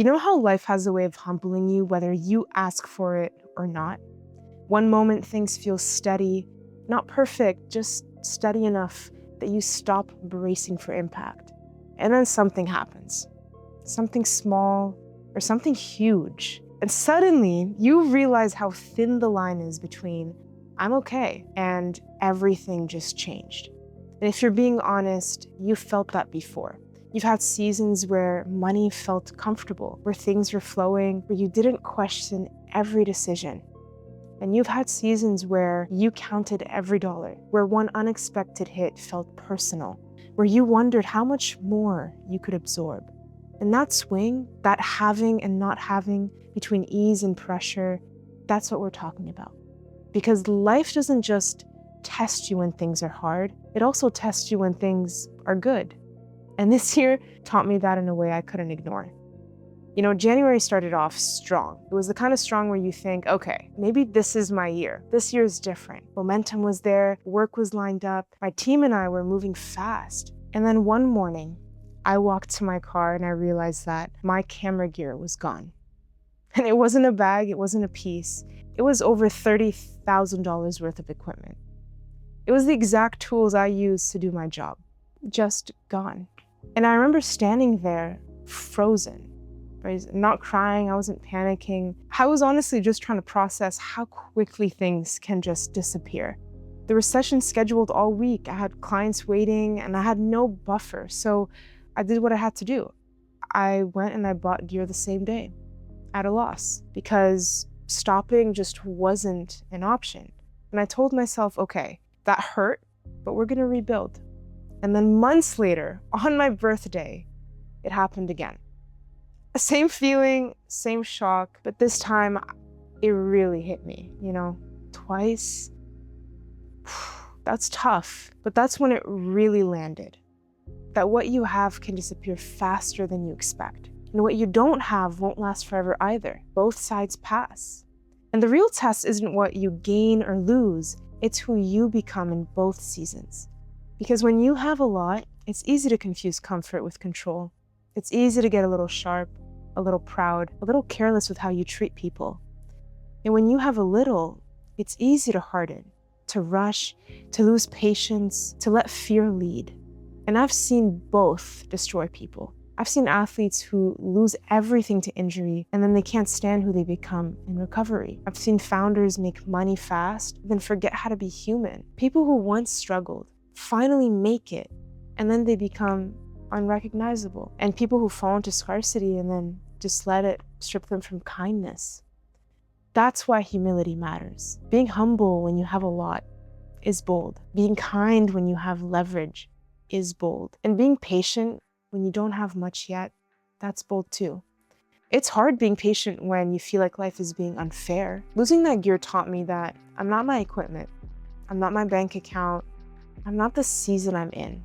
You know how life has a way of humbling you whether you ask for it or not? One moment things feel steady, not perfect, just steady enough that you stop bracing for impact. And then something happens. Something small or something huge. And suddenly you realize how thin the line is between I'm okay and everything just changed. And if you're being honest, you felt that before. You've had seasons where money felt comfortable, where things were flowing, where you didn't question every decision. And you've had seasons where you counted every dollar, where one unexpected hit felt personal, where you wondered how much more you could absorb. And that swing, that having and not having between ease and pressure, that's what we're talking about. Because life doesn't just test you when things are hard, it also tests you when things are good. And this year taught me that in a way I couldn't ignore. You know, January started off strong. It was the kind of strong where you think, okay, maybe this is my year. This year is different. Momentum was there, work was lined up, my team and I were moving fast. And then one morning, I walked to my car and I realized that my camera gear was gone. And it wasn't a bag, it wasn't a piece. It was over $30,000 worth of equipment. It was the exact tools I used to do my job, just gone. And I remember standing there, frozen, right? Not crying, I wasn't panicking. I was honestly just trying to process how quickly things can just disappear. There were sessions scheduled all week. I had clients waiting and I had no buffer. So I did what I had to do. I went and I bought gear the same day at a loss because stopping just wasn't an option. And I told myself, okay, that hurt, but we're gonna rebuild. And then months later, on my birthday, it happened again. Same feeling, same shock, but this time it really hit me, twice. That's tough, but that's when it really landed. That what you have can disappear faster than you expect. And what you don't have won't last forever either. Both sides pass. And the real test isn't what you gain or lose, it's who you become in both seasons. Because when you have a lot, it's easy to confuse comfort with control. It's easy to get a little sharp, a little proud, a little careless with how you treat people. And when you have a little, it's easy to harden, to rush, to lose patience, to let fear lead. And I've seen both destroy people. I've seen athletes who lose everything to injury and then they can't stand who they become in recovery. I've seen founders make money fast, then forget how to be human. People who once struggled finally make it, and then they become unrecognizable. And people who fall into scarcity and then just let it strip them from kindness. That's why humility matters. Being humble when you have a lot is bold. Being kind when you have leverage is bold. And being patient when you don't have much yet, that's bold too. It's hard being patient when you feel like life is being unfair. Losing that gear taught me that I'm not my equipment. I'm not my bank account. I'm not the season I'm in.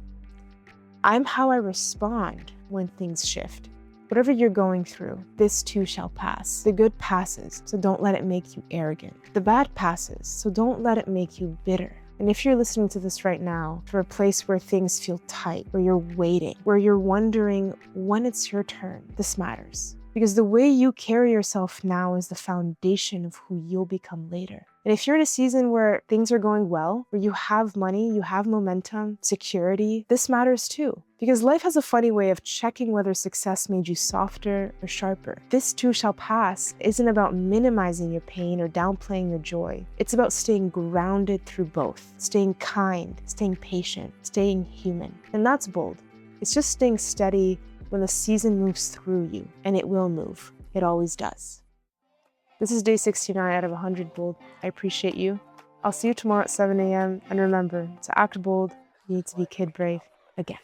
I'm how I respond when things shift. Whatever you're going through, this too shall pass. The good passes, so don't let it make you arrogant. The bad passes, so don't let it make you bitter. And if you're listening to this right now, from a place where things feel tight, where you're waiting, where you're wondering when it's your turn, this matters. Because the way you carry yourself now is the foundation of who you'll become later. And if you're in a season where things are going well, where you have money, you have momentum, security, this matters too. Because life has a funny way of checking whether success made you softer or sharper. This too shall pass isn't about minimizing your pain or downplaying your joy. It's about staying grounded through both, staying kind, staying patient, staying human. And that's bold. It's just staying steady when the season moves through you, and it will move. It always does. This is day 69 out of 100 bold. I appreciate you. I'll see you tomorrow at 7 a.m. And remember, to act bold, you need to be kid brave again.